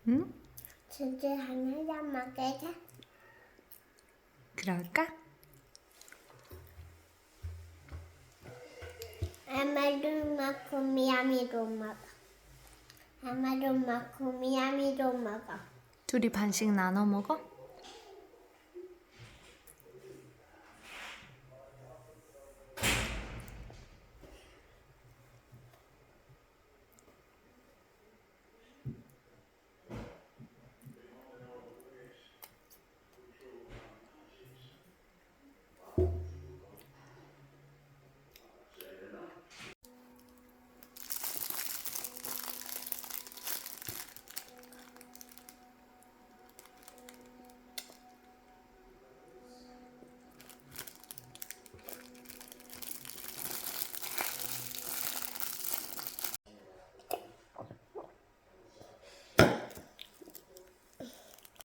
응? 진짜 하나만 먹자. 그럴까? 아마도 먹고 미야미도 먹어. 아마도 먹고 미야미도 먹어. 둘이 반씩 나눠 먹어?